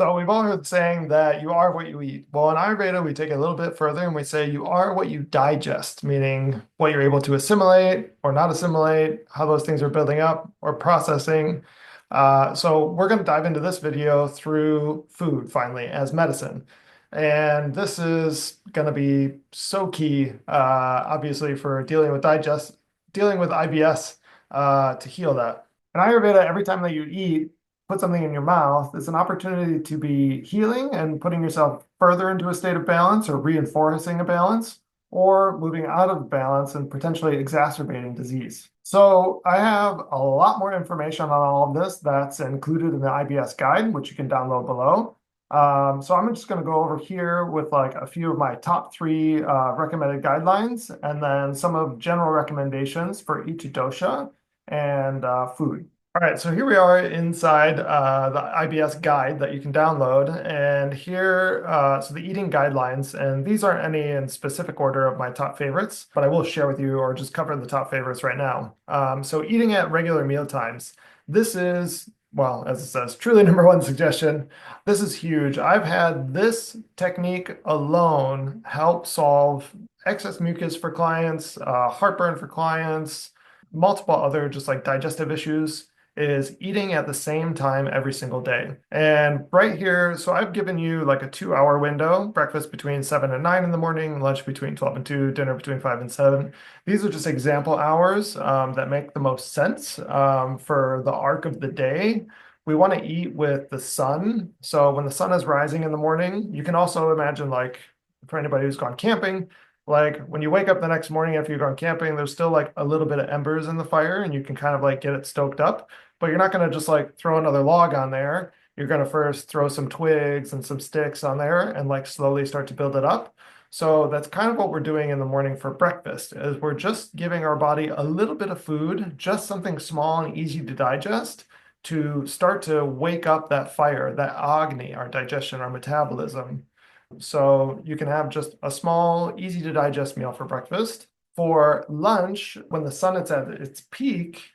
So we've all heard the saying that you are what you eat. Well, in Ayurveda, we take it a little bit further and we say you are what you digest, meaning what you're able to assimilate or not assimilate, how those things are building up or processing. So we're going to dive into this video through food finally as medicine. And this is going to be so key, obviously, for dealing with IBS, to heal that. In Ayurveda, every time that you eat, put something in your mouth is an opportunity to be healing and putting yourself further into a state of balance or reinforcing a balance or moving out of balance and potentially exacerbating disease. So I have a lot more information on all of this that's included in the IBS guide, which you can download below. So I'm just going to go over here with like a few of my top three recommended guidelines and then some of general recommendations for each dosha and food. All right, so here we are inside the IBS guide that you can download. And here, so the eating guidelines, and these aren't any in specific order of my top favorites, but I will share with you or just cover the top favorites right now. So eating at regular meal times. This is, well, as it says, truly number one suggestion. This is huge. I've had this technique alone help solve excess mucus for clients, heartburn for clients, multiple other just like digestive issues is eating at the same time every single day. And right here, so I've given you like a 2 hour window, breakfast between 7 and 9 in the morning, lunch between 12 and 2, dinner between 5 and 7. These are just example hours that make the most sense for the arc of the day. We want to eat with the sun. So when the sun is rising in the morning, you can also imagine like for anybody who's gone camping, like when you wake up the next morning after you've gone camping, there's still like a little bit of embers in the fire and you can kind of like get it stoked up, but you're not going to just like throw another log on there. You're going to first throw some twigs and some sticks on there and like slowly start to build it up. So that's kind of what we're doing in the morning for breakfast is we're just giving our body a little bit of food, just something small and easy to digest to start to wake up that fire, that agni, our digestion, our metabolism. So you can have just a small, easy to digest meal for breakfast. For lunch, when the sun is at its peak,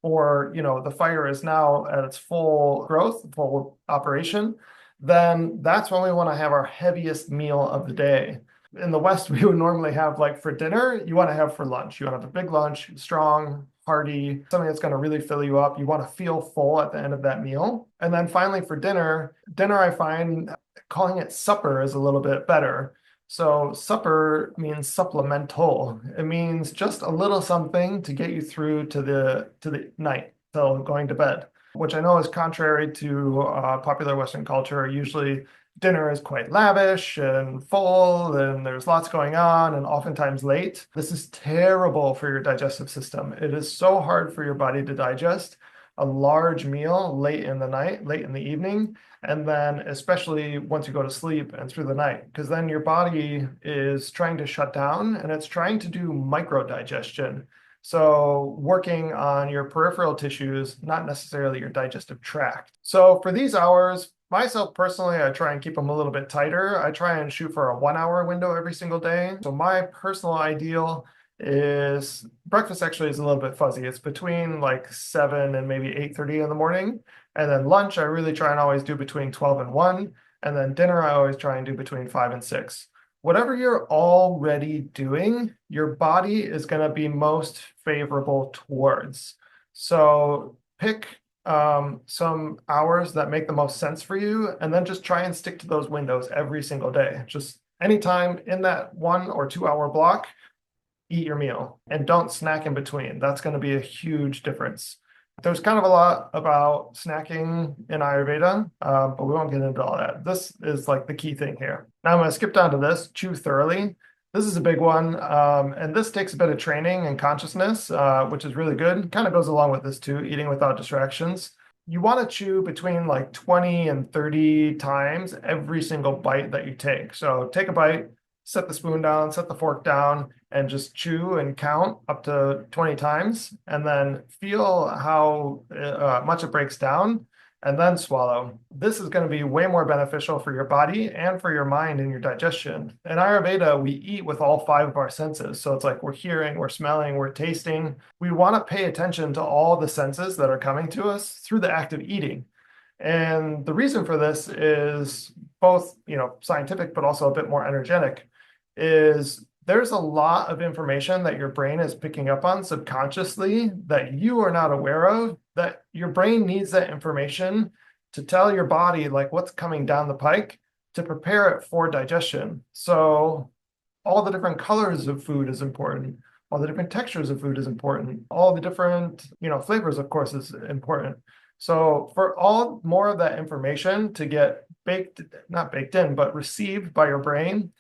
or the fire is now at its full growth, full operation, then that's when we want to have our heaviest meal of the day. In the West, we would normally have like for dinner, you want to have for lunch. You want to have a big lunch, strong, hearty, something that's going to really fill you up. You want to feel full at the end of that meal. And then finally for dinner, I find calling it supper is a little bit better. So supper means supplemental. It means just a little something to get you through to the night till going to bed, which I know is contrary to popular Western culture. Usually dinner is quite lavish and full and there's lots going on and oftentimes late. This is terrible for your digestive system. It is so hard for your body to digest a large meal late in the night, late in the evening, and then especially once you go to sleep and through the night, because then your body is trying to shut down and it's trying to do micro digestion. So working on your peripheral tissues, not necessarily your digestive tract. So for these hours, myself personally, I try and keep them a little bit tighter. I try and shoot for a 1 hour window every single day. So my personal ideal is breakfast actually is a little bit fuzzy. It's between like 7 and maybe 8:30 in the morning. And then lunch, I really try and always do between 12 and 1. And then dinner, I always try and do between 5 and 6. Whatever you're already doing, your body is going to be most favorable towards. So pick some hours that make the most sense for you, and then just try and stick to those windows every single day. Just anytime in that 1 or 2 hour block, eat your meal and don't snack in between. That's going to be a huge difference. There's kind of a lot about snacking in Ayurveda, but we won't get into all that. This is like the key thing here. Now I'm going to skip down to this, chew thoroughly. This is a big one, and this takes a bit of training and consciousness, which is really good. Kind of goes along with this too, eating without distractions. You want to chew between like 20 and 30 times every single bite that you take. So take a bite, set the spoon down, set the fork down, and just chew and count up to 20 times, and then feel how much it breaks down, and then swallow. This is going to be way more beneficial for your body and for your mind and your digestion. In Ayurveda, we eat with all 5 of our senses. So it's like we're hearing, we're smelling, we're tasting. We want to pay attention to all the senses that are coming to us through the act of eating. And the reason for this is both, scientific, but also a bit more energetic, is there's a lot of information that your brain is picking up on subconsciously that you are not aware of, that your brain needs that information to tell your body like what's coming down the pike to prepare it for digestion. So all the different colors of food is important. All the different textures of food is important. All the different, flavors, of course, is important. So for all more of that information to get not baked in, but received by your brain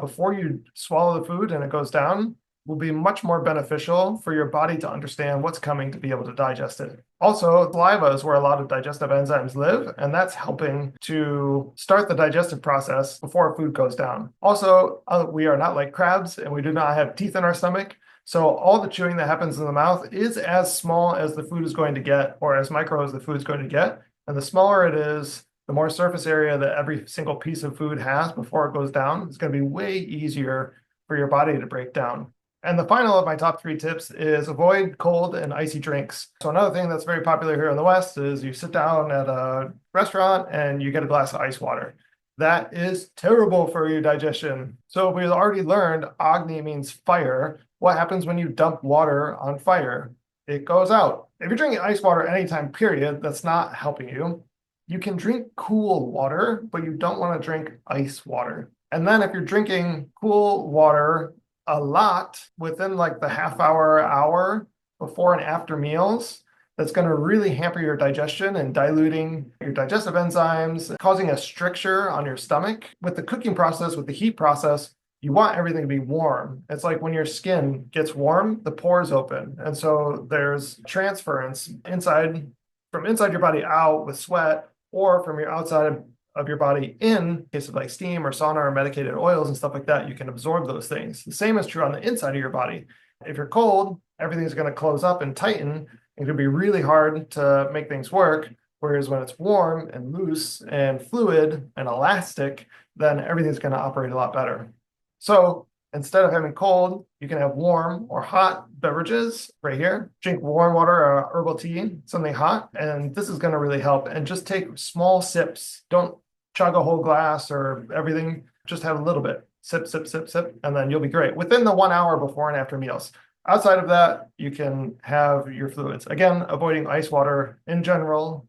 before you swallow the food and it goes down, will be much more beneficial for your body to understand what's coming to be able to digest it. Also, saliva is where a lot of digestive enzymes live, and that's helping to start the digestive process before food goes down. Also, we are not like crabs, and we do not have teeth in our stomach. So all the chewing that happens in the mouth is as small as the food is going to get, or as micro as the food is going to get. And the smaller it is, the more surface area that every single piece of food has before it goes down, it's going to be way easier for your body to break down. And the final of my top 3 tips is avoid cold and icy drinks. So another thing that's very popular here in the West is you sit down at a restaurant and you get a glass of ice water. That is terrible for your digestion. So we've already learned Agni means fire. What happens when you dump water on fire? It goes out. If you're drinking ice water anytime, period, that's not helping you. You can drink cool water, but you don't want to drink ice water. And then if you're drinking cool water a lot within like the hour before and after meals, that's going to really hamper your digestion and diluting your digestive enzymes, causing a stricture on your stomach. With the cooking process, with the heat process, you want everything to be warm. It's like when your skin gets warm, the pores open. And so there's transference from inside your body out with sweat, or from your outside of your body in case of like steam or sauna or medicated oils and stuff like that, you can absorb those things. The same is true on the inside of your body. If you're cold, everything's going to close up and tighten. It can be really hard to make things work. Whereas when it's warm and loose and fluid and elastic, then everything's going to operate a lot better. So instead of having cold, you can have warm or hot beverages right here. Drink warm water or herbal tea, something hot, and this is going to really help. And just take small sips. Don't chug a whole glass or everything. Just have a little bit. Sip, sip, sip, sip, and then you'll be great within the 1 hour before and after meals. Outside of that, you can have your fluids. Again, avoiding ice water in general.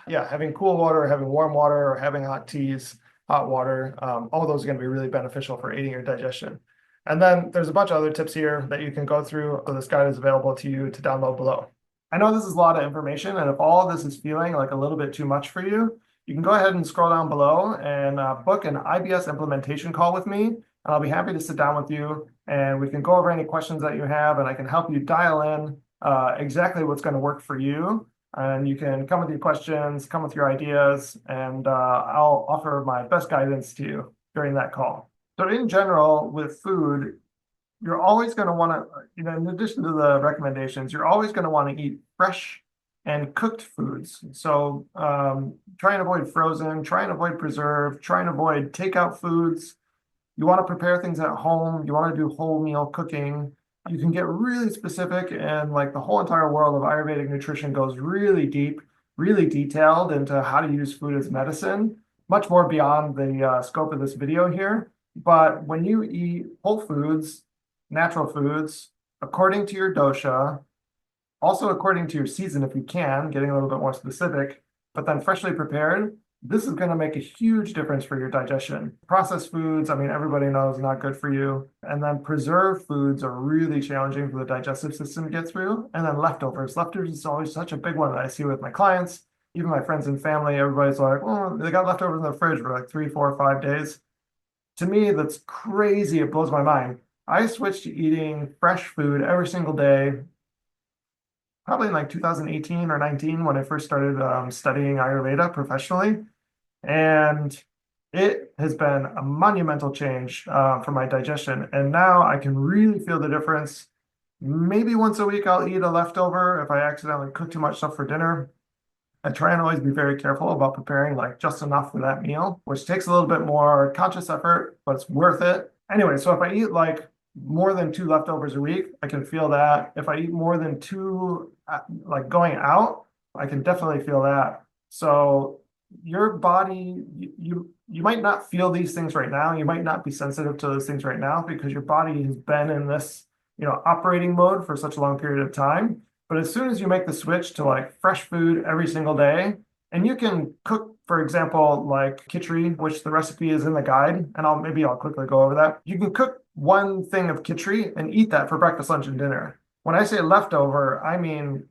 Yeah, having cool water, having warm water, or having hot teas, hot water. All those are going to be really beneficial for aiding your digestion. And then there's a bunch of other tips here that you can go through. So this guide is available to you to download below. I know this is a lot of information, and if all of this is feeling like a little bit too much for you, you can go ahead and scroll down below and book an IBS implementation call with me. And I'll be happy to sit down with you and we can go over any questions that you have, and I can help you dial in exactly what's going to work for you. And you can come with your questions, come with your ideas, and I'll offer my best guidance to you during that call. So in general, with food, you're always going to want to, in addition to the recommendations, you're always going to want to eat fresh and cooked foods. So try and avoid frozen, try and avoid preserved, try and avoid takeout foods. You want to prepare things at home. You want to do whole meal cooking. You can get really specific, and like the whole entire world of Ayurvedic nutrition goes really deep, really detailed into how to use food as medicine, much more beyond the scope of this video here. But when you eat whole foods, natural foods, according to your dosha, also according to your season if you can, getting a little bit more specific, but then freshly prepared, this is going to make a huge difference for your digestion. Processed foods, I mean, everybody knows not good for you. And then preserved foods are really challenging for the digestive system to get through. And then leftovers. Leftovers is always such a big one that I see with my clients, even my friends and family. Everybody's like, oh, they got leftovers in the fridge for like 3, 4, 5 days. To me, that's crazy. It blows my mind. I switched to eating fresh food every single day, probably in like 2018 or 19 when I first started studying Ayurveda professionally. And it has been a monumental change for my digestion. And now I can really feel the difference. Maybe once a week I'll eat a leftover if I accidentally cook too much stuff for dinner. I try and always be very careful about preparing like just enough for that meal, which takes a little bit more conscious effort, but it's worth it. Anyway, so if I eat like more than 2 leftovers a week, I can feel that. If I eat more than 2, like going out, I can definitely feel that. So your body, you might not feel these things right now. You might not be sensitive to those things right now because your body has been in this, operating mode for such a long period of time. But as soon as you make the switch to like fresh food every single day, and you can cook, for example, like khichdi, which the recipe is in the guide, and I'll quickly go over that. You can cook one thing of khichdi and eat that for breakfast, lunch, and dinner. When I say leftover, I mean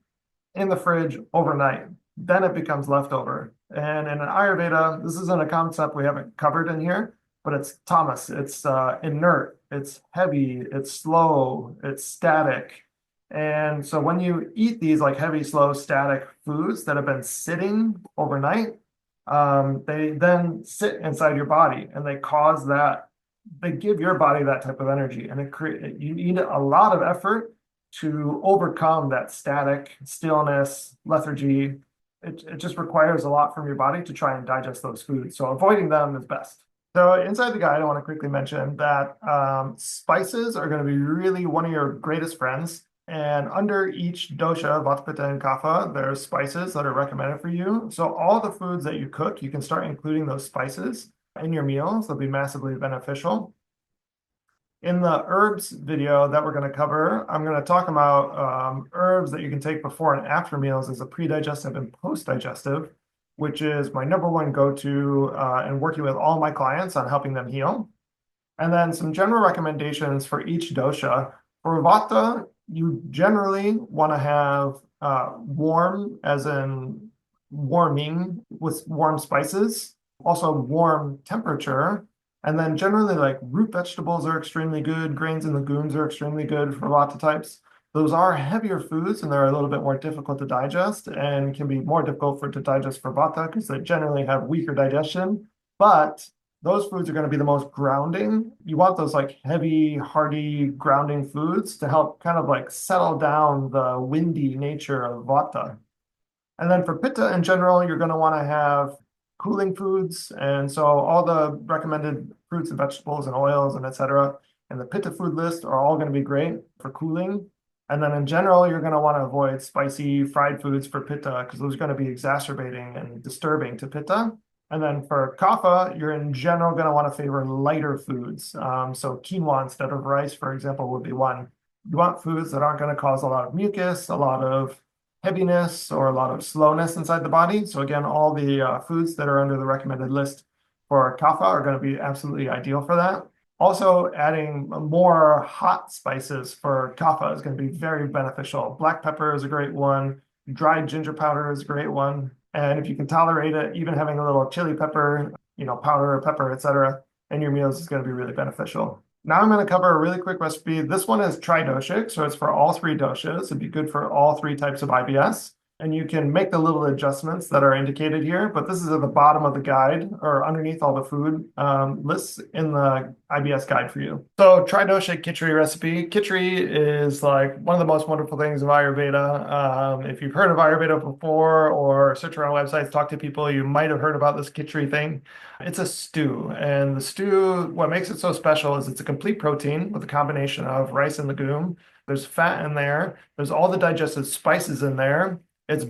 in the fridge overnight. Then it becomes leftover. And in an Ayurveda, this isn't a concept we haven't covered in here, but it's tamas. It's inert, it's heavy, it's slow, it's static. And so when you eat these like heavy, slow, static foods that have been sitting overnight, they then sit inside your body and they give your body that type of energy. And you need a lot of effort to overcome that static, stillness, lethargy. It just requires a lot from your body to try and digest those foods. So avoiding them is best. So inside the guide, I want to quickly mention that spices are going to be really one of your greatest friends. And under each dosha, Vata, Pitta, and Kapha, there's spices that are recommended for you. So all the foods that you cook, you can start including those spices in your meals. They'll be massively beneficial. In the herbs video that we're going to cover, I'm going to talk about herbs that you can take before and after meals as a pre-digestive and post-digestive, which is my number one go-to in working with all my clients on helping them heal. And then some general recommendations for each dosha. For Vata, you generally want to have warm, as in warming with warm spices, also warm temperature. And then generally like root vegetables are extremely good. Grains and legumes are extremely good for Vata types. Those are heavier foods and they're a little bit more difficult to digest and can be more difficult to digest for Vata because they generally have weaker digestion. But those foods are going to be the most grounding. You want those like heavy, hearty, grounding foods to help kind of like settle down the windy nature of Vata. And then for Pitta in general, you're going to want to have cooling foods. And so all the recommended fruits and vegetables and oils and etc. and the Pitta food list are all going to be great for cooling. And then in general, you're going to want to avoid spicy fried foods for Pitta because those are going to be exacerbating and disturbing to Pitta. And then for Kapha, you're in general going to want to favor lighter foods. So quinoa instead of rice, for example, would be one. You want foods that aren't going to cause a lot of mucus, a lot of heaviness, or a lot of slowness inside the body. So again, all the foods that are under the recommended list for Kapha are going to be absolutely ideal for that. Also, adding more hot spices for Kapha is going to be very beneficial. Black pepper is a great one. Dried ginger powder is a great one. And if you can tolerate it, even having a little chili pepper, powder or pepper, etc., in your meals is going to be really beneficial. Now I'm going to cover a really quick recipe. This one is tridoshic, so it's for all three doshas. It'd be good for all three types of IBS. And you can make the little adjustments that are indicated here, but this is at the bottom of the guide or underneath all the food lists in the IBS guide for you. So tridoshic khichdi recipe. Khichdi is like one of the most wonderful things of Ayurveda. If you've heard of Ayurveda before or search around websites, talk to people, you might have heard about this khichdi thing. It's a stew, and the stew, what makes it so special is it's a complete protein with a combination of rice and legume. There's fat in there. There's all the digested spices in there. It's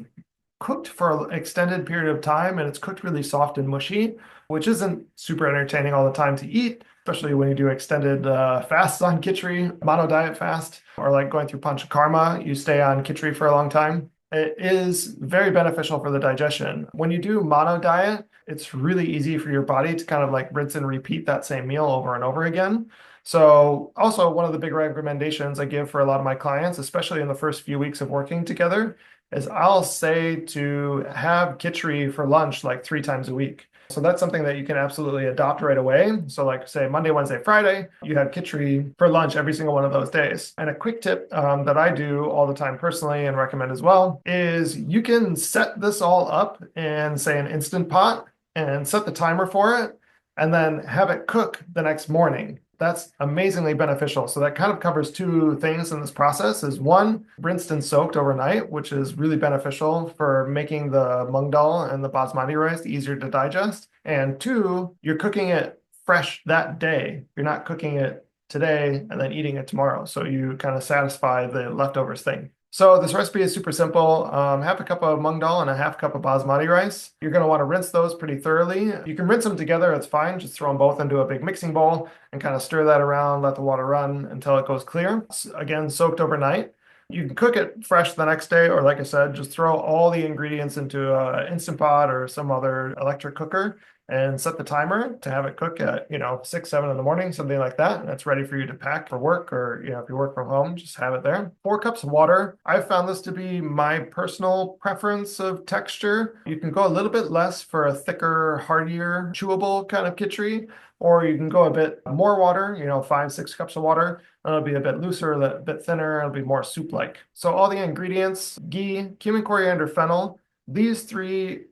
cooked for an extended period of time and it's cooked really soft and mushy, which isn't super entertaining all the time to eat, especially when you do extended fasts on khichdi, mono diet fast, or like going through panchakarma, you stay on khichdi for a long time. It is very beneficial for the digestion. When you do mono diet, it's really easy for your body to kind of like rinse and repeat that same meal over and over again. So also one of the big recommendations I give for a lot of my clients, especially in the first few weeks of working together, is I'll say to have khichdi for lunch like 3 times a week. So that's something that you can absolutely adopt right away. So like say Monday, Wednesday, Friday, you have khichdi for lunch every single one of those days. And a quick tip that I do all the time personally and recommend as well is you can set this all up in say an Instant Pot and set the timer for it and then have it cook the next morning. That's amazingly beneficial. So that kind of covers 2 things in this process is one, rinsed and soaked overnight, which is really beneficial for making the mung dal and the basmati rice easier to digest. And 2, you're cooking it fresh that day. You're not cooking it today and then eating it tomorrow. So you kind of satisfy the leftovers thing. So this recipe is super simple. Half a cup of mung dal and a half cup of basmati rice. You're going to want to rinse those pretty thoroughly. You can rinse them together, it's fine. Just throw them both into a big mixing bowl and kind of stir that around, let the water run until it goes clear. Again, soaked overnight. You can cook it fresh the next day, or like I said, just throw all the ingredients into an Instant Pot or some other electric cooker and set the timer to have it cook at, 6, 7 in the morning, something like that. And it's ready for you to pack for work, or, if you work from home, just have it there. 4 cups of water. I've found this to be my personal preference of texture. You can go a little bit less for a thicker, heartier, chewable kind of khichdi, or you can go a bit more water, 5, 6 cups of water. It'll be a bit looser, a bit thinner, it'll be more soup-like. So all the ingredients: ghee, cumin, coriander, fennel. These three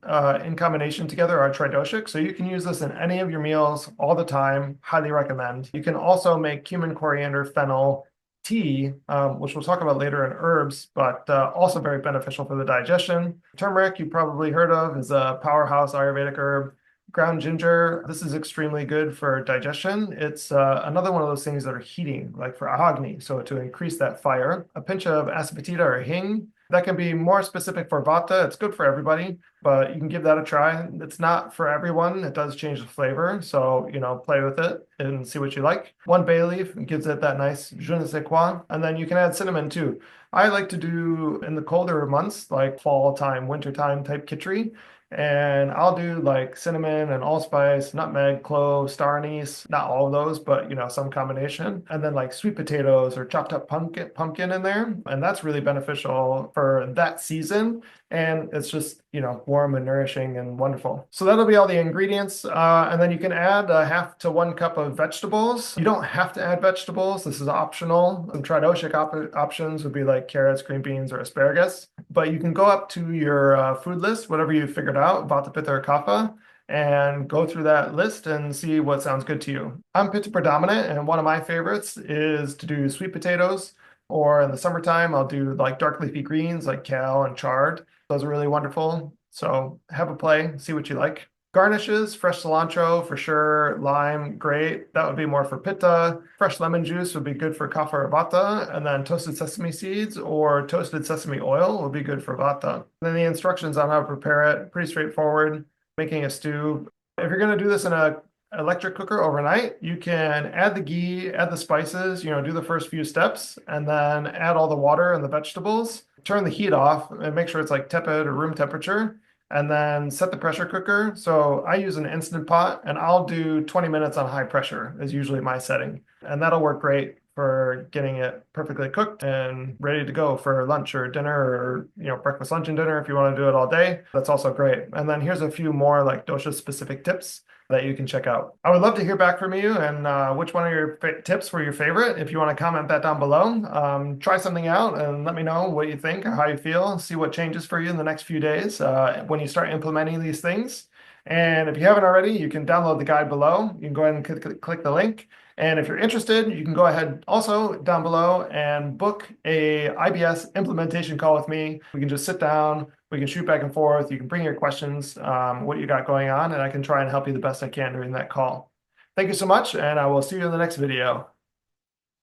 in combination together are tridoshic, so you can use this in any of your meals all the time. Highly recommend. You can also make cumin, coriander, fennel tea, which we'll talk about later in herbs, but also very beneficial for the digestion. Turmeric, you probably heard of, is a powerhouse Ayurvedic herb. Ground ginger, this is extremely good for digestion. It's another one of those things that are heating, like for agni, so to increase that fire. A pinch of asafoetida or hing. That can be more specific for Vata. It's good for everybody, but you can give that a try. It's not for everyone. It does change the flavor, so, play with it and see what you like. 1 bay leaf gives it that nice je ne sais quoi, and then you can add cinnamon too. I like to do in the colder months, like fall time, winter time type khichdi. And I'll do like cinnamon and allspice, nutmeg, clove, star anise, not all of those, but some combination. And then like sweet potatoes or chopped up pumpkin in there. And that's really beneficial for that season. And it's just, warm and nourishing and wonderful. So that'll be all the ingredients. And then you can add a half to 1 cup of vegetables. You don't have to add vegetables. This is optional. Some tridoshic options would be like carrots, green beans, or asparagus. But you can go up to your food list, whatever you figured out, Vata, Pitta, or Kapha, and go through that list and see what sounds good to you. I'm Pitta predominant, and one of my favorites is to do sweet potatoes. Or in the summertime, I'll do like dark leafy greens like kale and chard. Those are really wonderful. So have a play, see what you like. Garnishes: fresh cilantro for sure, lime, great. That would be more for Pitta. Fresh lemon juice would be good for Kapha or Vata. And then toasted sesame seeds or toasted sesame oil would be good for Vata. And then the instructions on how to prepare it, pretty straightforward. Making a stew. If you're going to do this in a electric cooker overnight, you can add the ghee, add the spices, do the first few steps, and then add all the water and the vegetables. Turn the heat off and make sure it's like tepid or room temperature, and then set the pressure cooker. So I use an Instant Pot, and I'll do 20 minutes on high pressure is usually my setting. And that'll work great for getting it perfectly cooked and ready to go for lunch or dinner, or breakfast, lunch, and dinner. If you want to do it all day, that's also great. And then here's a few more like dosha specific tips that you can check out. I would love to hear back from you, and which one of your tips were your favorite. If you want to comment that down below, try something out and let me know what you think or how you feel. See what changes for you in the next few days when you start implementing these things. And if you haven't already, you can download the guide below. You can go ahead and click the link. And if you're interested, you can go ahead also down below and book a IBS implementation call with me. We can just sit down, we can shoot back and forth. You can bring your questions, what you got going on, and I can try and help you the best I can during that call. Thank you so much, and I will see you in the next video.